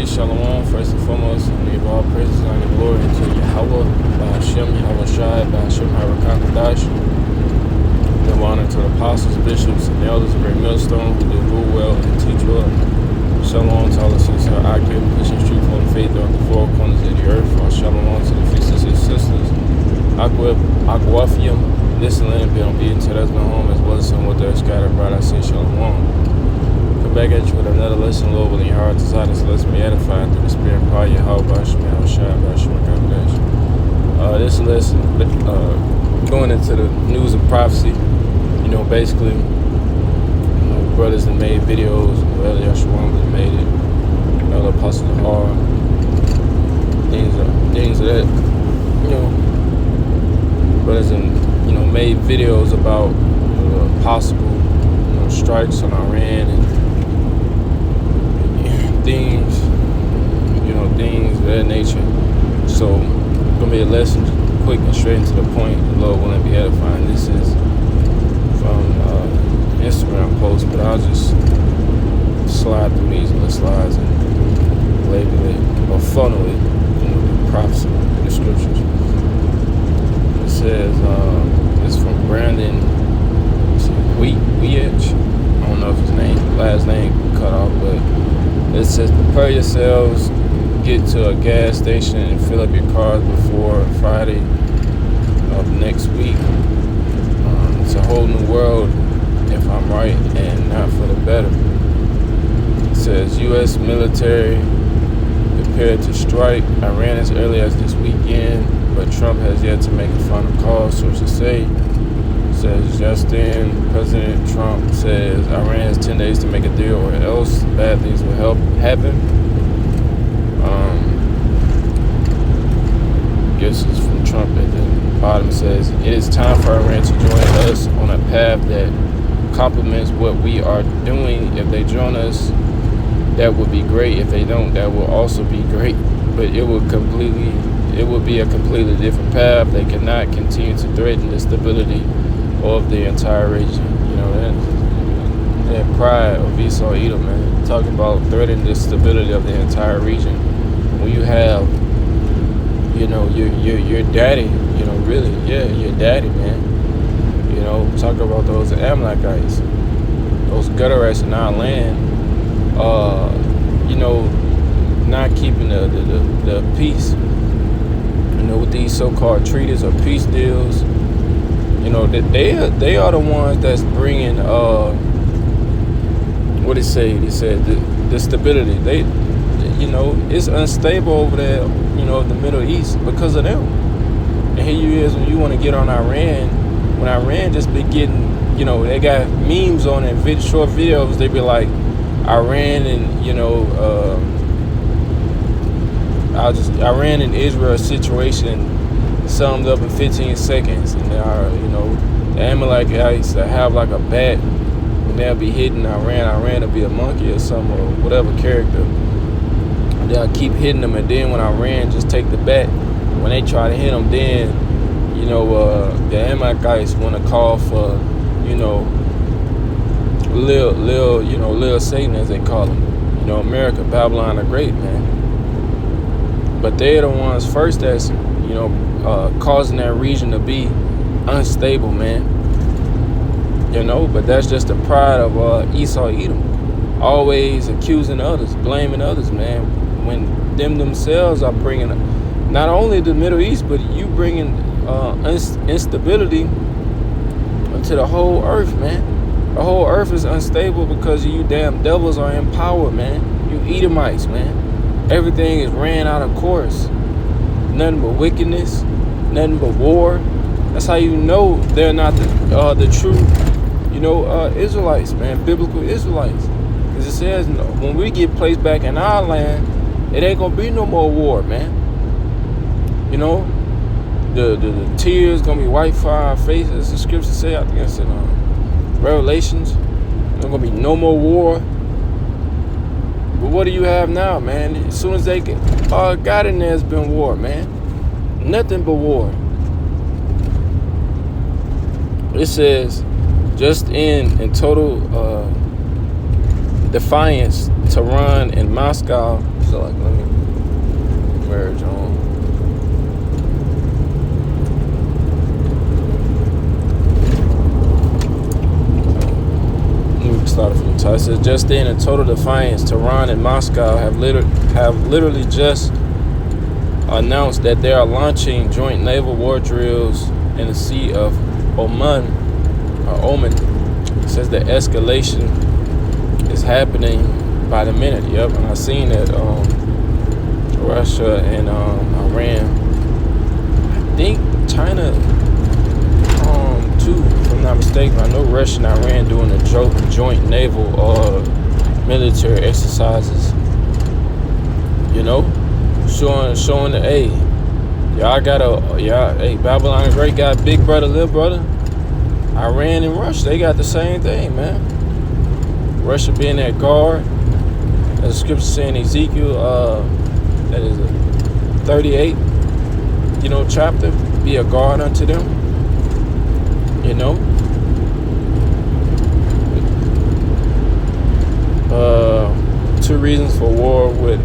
say Shalom first and foremost, and give all praises and glory to Yahweh, Hashem, Yahweh Shai, Hashem, Harakakadash. Give honor to the apostles, bishops, and the elders of Great Millstone who do rule well and teach well. Shalom to all the sisters who are active, pushing truth on faith throughout the four corners of the earth. Shalom to the sisters and sisters. Aquafium, this land be obedient to that's my home, as well as some what they're scattered abroad. I say Shalom. Back at you with another lesson, Lord, with your heart desire, so let's be edified through the Spirit and power of Yahweh, Hashem, Yahweh Shai, Hashem, Harakakadash. This lesson, going into the news of prophecy, basically, brothers that made videos, Elder Yahshua that made it, other apostles of hard, things of that, brothers that, made videos about possible, strikes on Iran and things, things of that nature. So, gonna be a lesson, quick and straight and to the point. The Lord willing, be edifying. This is from Instagram post, but I'll just slide through these little slides and label it or funnel it, the prophecy, the scriptures. It says, it's from Brandon Weich. I don't know if his last name cut off, but it says, prepare yourselves, get to a gas station and fill up your cars before Friday of next week. It's a whole new world, if I'm right, and not for the better. It says, U.S. military prepared to strike Iran as early as this weekend, but Trump has yet to make a final call, sources say. Says Justin, President Trump says Iran has 10 days to make a deal or else bad things will happen. Guess it's from Trump at the bottom. Says it is time for Iran to join us on a path that complements what we are doing. If they join us, that would be great. If they don't, that will also be great. But it will be a completely different path. They cannot continue to threaten the stability of the entire region. That pride of Esau Edom, man. Talking about threatening the stability of the entire region. When you have, your daddy, really, your daddy, man. Talk about those Amalekites, those gutter rats in our land, not keeping the peace, with these so-called treaties or peace deals. They are the ones that's bringing what it say? They said the stability. It's unstable over there, the Middle East because of them. And here you is when you want to get on Iran, when Iran just be getting, they got memes on it, short videos. They be like Iran and Iran and Israel situation summed up in 15 seconds, and there are, the Amalekites that have like a bat, and they'll be hitting Iran will be a monkey or something, or whatever character. They'll keep hitting them, and then when Iran just take the bat, when they try to hit them, then, the Amalekites want to call for, Lil Satan, as they call him, America, Babylon the Great, man. But they're the ones first that's, causing that region to be unstable, man. But that's just the pride of Esau Edom, always accusing others, blaming others, man. When themselves are bringing not only the Middle East, but you bringing instability into the whole earth, man. The whole earth is unstable because you damn devils are in power, man. You Edomites, man. Everything is ran out of course. Nothing but wickedness, nothing but war. That's how you know they're not the true, Israelites, man, biblical Israelites. Because it says when we get placed back in our land, it ain't gonna be no more war, man. The tears gonna be wiped from our faces. The scriptures say, I think it's in Revelations, there's gonna be no more war. But what do you have now, man? As soon as they got in there, it's been war, man. Nothing but war. It says, just in total defiance, Tehran and Moscow like, let me merge on. Started from the top. It says, just then, in total defiance, Tehran and Moscow have literally just announced that they are launching joint naval war drills in the Sea of Oman. It says the escalation is happening by the minute. Yep, and I seen that Russia and Iran. I think China too, if I'm not mistaken. I know Russia and Iran doing the joint naval military exercises. You know, showing the hey, Babylon the Great got big brother, little brother. Iran and Russia, they got the same thing, man. Russia being that guard, as the scripture saying Ezekiel, that is a 38, chapter, be a guard unto them. Two reasons for war with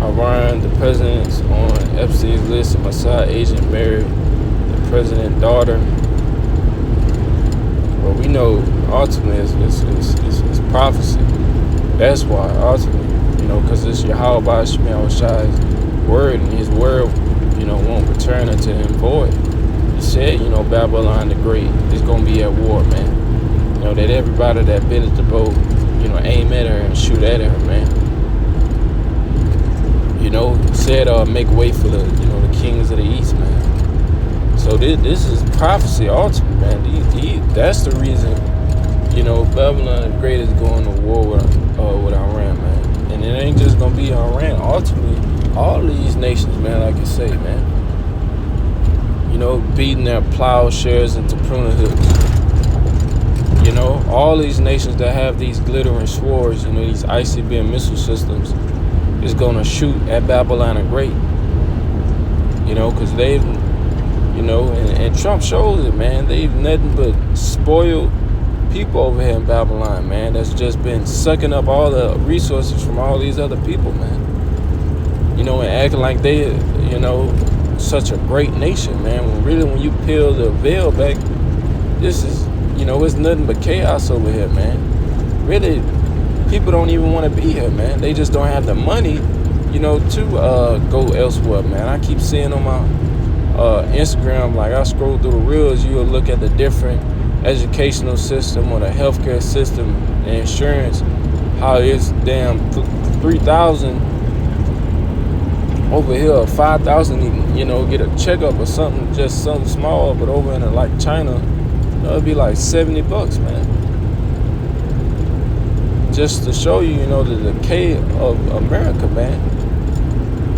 Iran. The president's on Epstein's list. A Mossad agent married the president's daughter. Well, we know ultimately it's prophecy. That's why ultimately, because it's Yahweh Shemel Shai's word, and his word, won't return unto him void. He said, Babylon the Great is gonna be at war, man. That everybody that bit at the boat, aim at her and shoot at her, man. Said make way for the kings of the east, man. So this is prophecy ultimately, man. That's the reason, Babylon the Great is going to war with Iran, man. And it ain't just gonna be Iran. Ultimately, all these nations, man, like I say, man. Beating their plowshares into pruning hooks. All these nations that have these glittering swords, these ICBM missile systems, is going to shoot at Babylon the Great. Because they've, and Trump shows it, man. They've nothing but spoiled people over here in Babylon, man. That's just been sucking up all the resources from all these other people, man. And acting like they, such a great nation, man. When you peel the veil back, this is, it's nothing but chaos over here, man. Really, people don't even want to be here, man. They just don't have the money, to go elsewhere, man. I keep seeing on my Instagram, like I scroll through the reels, you'll look at the different educational system or the healthcare system, the insurance, how it's damn 3,000 over here, 5,000, get a checkup or something, just something small, but over in like China, it'll be like $70, man. Just to show you, the decay of America, man.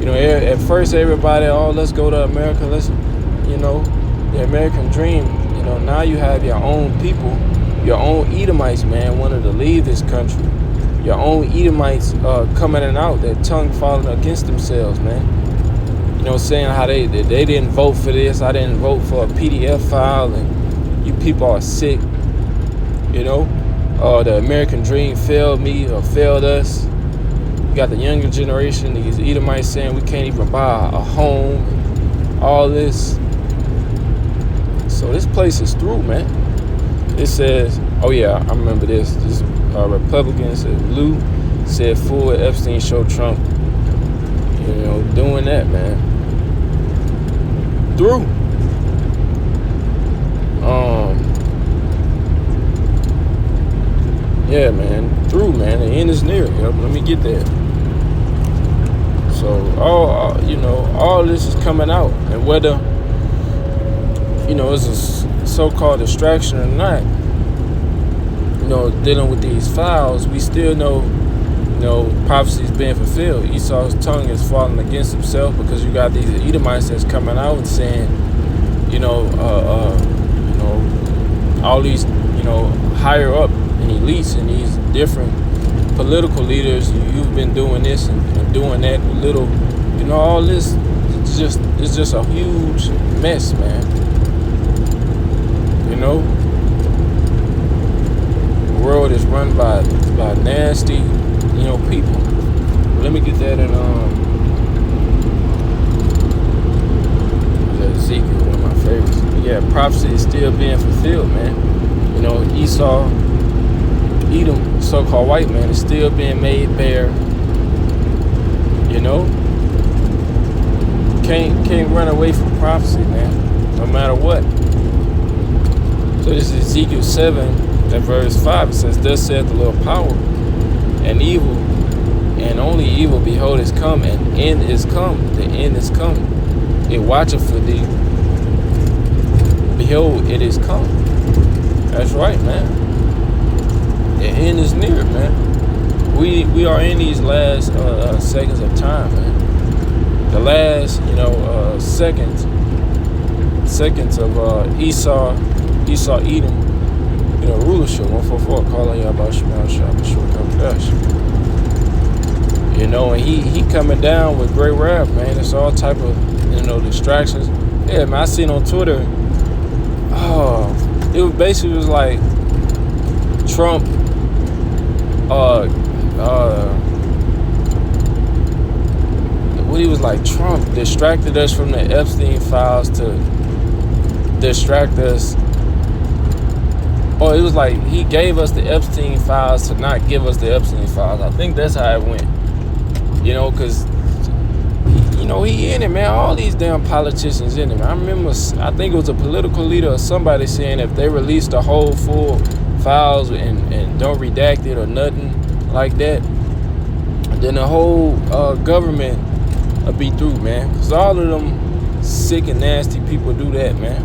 At first everybody, let's go to America, let's, the American dream, now you have your own people, your own Edomites, man, wanting to leave this country. Your own Edomites coming in and out, their tongue falling against themselves, man. Saying how they didn't vote for this, I didn't vote for a PDF file, and you people are sick. The American dream failed me or failed us. You got the younger generation, these Edomites saying we can't even buy a home, all this. So this place is through, man. It says, oh yeah, I remember this. This Republican said, Lou said full Epstein show Trump, doing that, man. Through. Yeah, man. Through, man. The end is near. Let me get there. So all this is coming out, and whether it's a so-called distraction or not, dealing with these files, we still know, prophecy is being fulfilled. Esau's tongue is falling against himself because you got these Edomites that's coming out and saying, all these, higher up and elites and these different political leaders, you've been doing this and doing that with little, all this it's just a huge mess, man. The world is run by nasty, people. Let me get that in Ezekiel, one of my favorites. But yeah, prophecy is still being fulfilled, man. You know, Esau, Edom, so-called white man, is still being made bare. You know, can't run away from prophecy, man, no matter what. So this is Ezekiel 7 and verse 5. It says, "Thus saith the Lord, power and evil, and only evil, behold, is come, and end is come. The end is come. It watcheth for thee. Behold, it is come." That's right, man. The end is near, man. We are in these last seconds of time, man. The last, seconds of Esau, Edom, rulership. 144, calling you about Shemal Shah, Bashur Kamdash. And he coming down with great wrath, man. It's all type of, distractions. Yeah, man, I seen on Twitter, it was like Trump, what he was like, Trump distracted us from the Epstein files to distract us. Or it was like he gave us the Epstein files to not give us the Epstein files. I think that's how it went. Because, he in it, man. All these damn politicians in it, man. I remember, I think it was a political leader or somebody saying if they released the whole full files and don't redact it or nothing like that, then the whole government will be through, man. Because all of them sick and nasty people do that, man.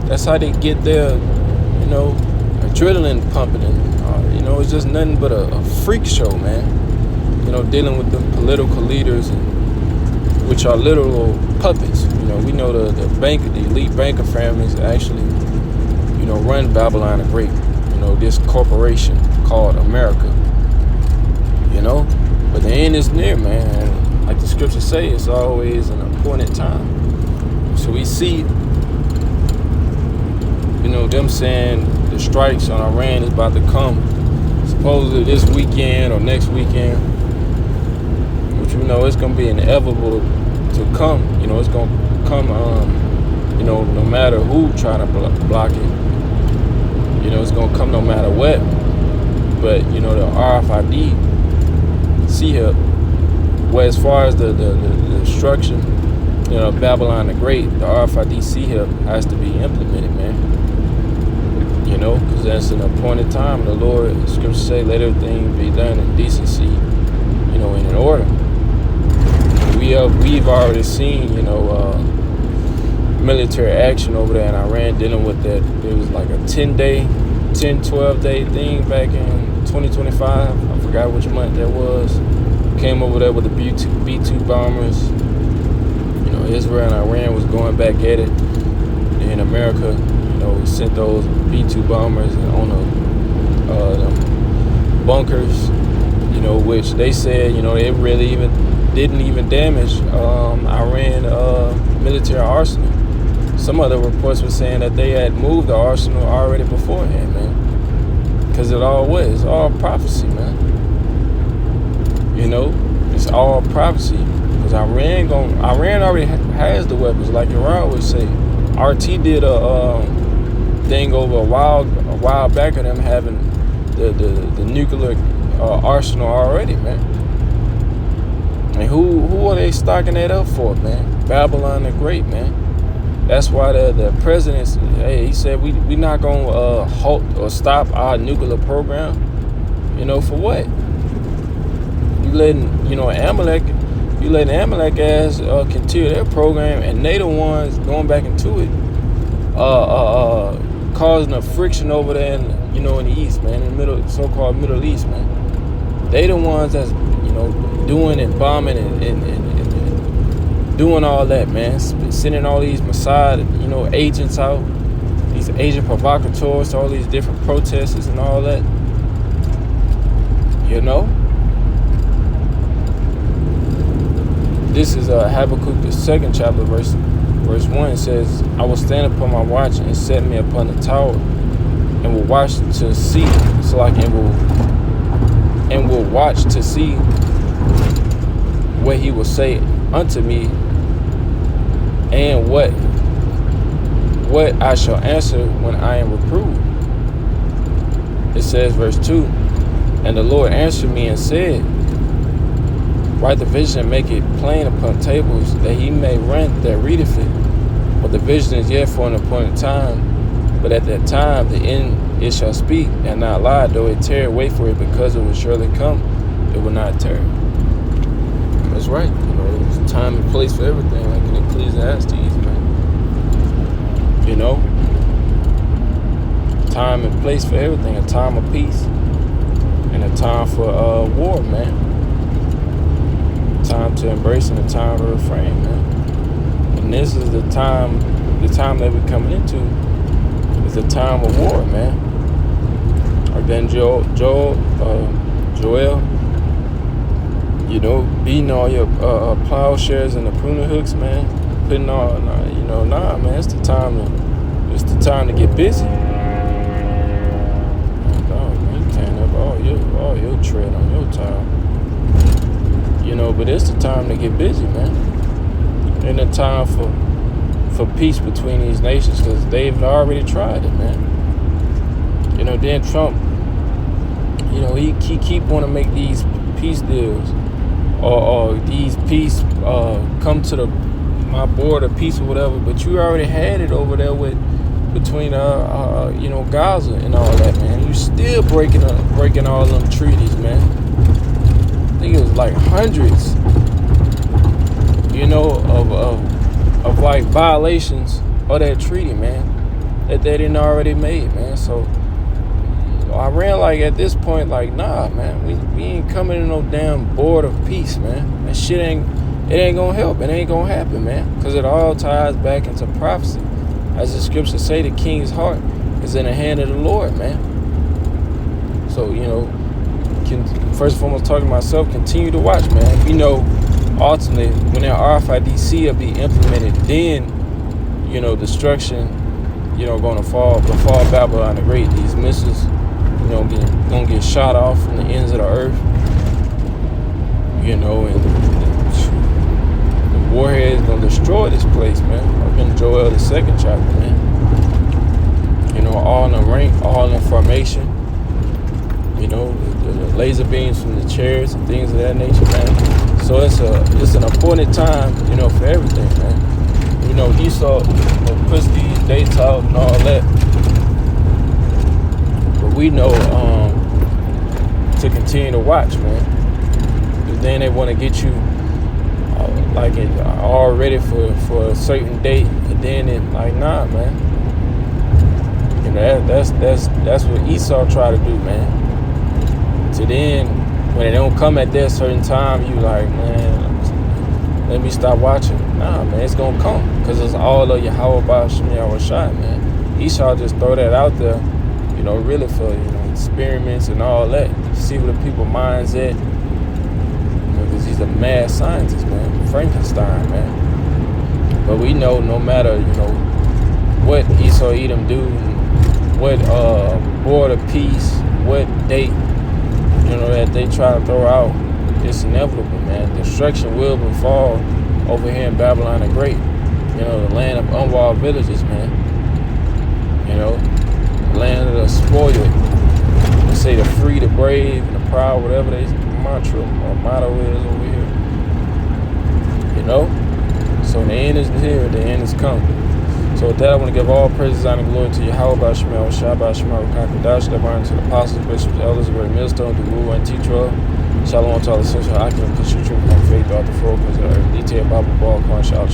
That's how they get their, adrenaline pumping. And, it's just nothing but a freak show, man. Dealing with the political leaders, which are literal puppets. We know the elite banker families actually, run Babylon the Great. This corporation called America. But the end is near, man. And like the scriptures say, it's always an appointed time. So we see, them saying the strikes on Iran is about to come, supposedly this weekend or next weekend, which it's going to be inevitable to come. It's going to come, no matter who try to block it. It's going to come no matter what. But, the RFID CHIP, well, as far as the destruction, Babylon the Great, the RFID CHIP has to be implemented, man. Because that's an appointed time. The Lord, the scriptures say, let everything be done in decency, in an order. We've already seen, military action over there in Iran dealing with that. It was like a 12-day thing back in 2025. I forgot which month that was. Came over there with the B-2 bombers. Israel and Iran was going back at it. In America, we sent those B-2 bombers on the bunkers, which they said, it really didn't even damage Iran military arsenal. Some other reports were saying that they had moved the arsenal already beforehand, man. Because it's all prophecy, man. It's all prophecy. Because Iran already has the weapons, like Iran would say. RT did a thing over a while back of them having the nuclear arsenal already, man. And who are they stocking that up for, man? Babylon the Great, man. That's why the president, he said we not gonna halt or stop our nuclear program. For what? You letting Amalek ass continue their program, and they the ones going back into it, causing a friction over there in the East, man, in the so-called Middle East, man. They the ones that's doing and bombing and doing all that, man. Sending all these Mossad, agents out, these agent provocateurs to all these different protesters and all that. This is Habakkuk, the 2nd chapter, verse 1. It says, I will stand upon my watch and set me upon the tower, and will watch to see, so like and will watch to see what he will say unto me, and what I shall answer when I am reproved. It says, verse 2, and the Lord answered me and said, write the vision and make it plain upon tables, that he may run that readeth it. For the vision is yet for an appointed time, but at that time the end it shall speak and not lie. Though it tarry, wait for it, because it will surely come, it will not tarry. That's right. There's a time and place for everything, like in Ecclesiastes, man. Time and place for everything. A time of peace and a time for war, man. Time to embrace and a time to refrain, man. And this is the time that we're coming into is the time of war, man. Like then Joel, beating all your plowshares and the pruning hooks, man. Putting all, nah, man. It's the time to get busy. All your tread on your time. But it's the time to get busy, man. And the time for peace between these nations, because they've already tried it, man. Then Trump, he keep want to make these peace deals or these peace come to my border peace or whatever, but you already had it over there between Gaza and all that, man. You still breaking all them treaties, man. I think it was like hundreds, of like violations of that treaty, man, that they didn't already made, man. So I ran like at this point, like, nah, man, we ain't coming to no damn board of peace, man. That shit ain't gonna help. It ain't gonna happen, man, because it all ties back into prophecy. As the scriptures say, the king's heart is in the hand of the Lord, man. So, first and foremost, talking to myself, continue to watch, man. Ultimately, when that RFIDC will be implemented, then, destruction, going to fall Babylon the Great. These missiles, gonna get shot off from the ends of the earth, and the warhead is gonna destroy this place, man. I've been Joel the 2nd chapter, man. All in a rank, all in formation. The laser beams from the chariots and things of that nature, man. So it's an important time, for everything, man. Esau puts these dates out and all that. But we know to continue to watch, man. Because then they want to get you all ready for a certain date, and then nah, man. That's what Esau tried to do, man. So then, when it don't come at that certain time, you like, man, let me stop watching. Nah, man, it's gonna come, because it's all of Yahweh Ba'Shem Yahweh Shai, man. Esau just throw that out there, really for experiments and all that. See where the people's minds at. Because he's a mad scientist, man. Frankenstein, man. But we know no matter, what Esau Edom do, what board of peace, what date, that they try to throw out, it's inevitable, man. Destruction will befall over here in Babylon the Great. The land of unwalled villages, man. The land of the spoiled. They say the free, the brave, and the proud, whatever they mantra or motto is over here. So the end is here, the end is come. So with that, I want to give all praises, honor, and glory to Yahweh Ba'Shem Yahweh Shai Ba'Shem Rakakadash, that honor to the apostles, bishops, elders, great millstone, Thruuu, and Tetroa. Shalom to all the essential occupants, push your truth on faith throughout the four corners of the earth. Detailed Bible ball, Quan Shalom.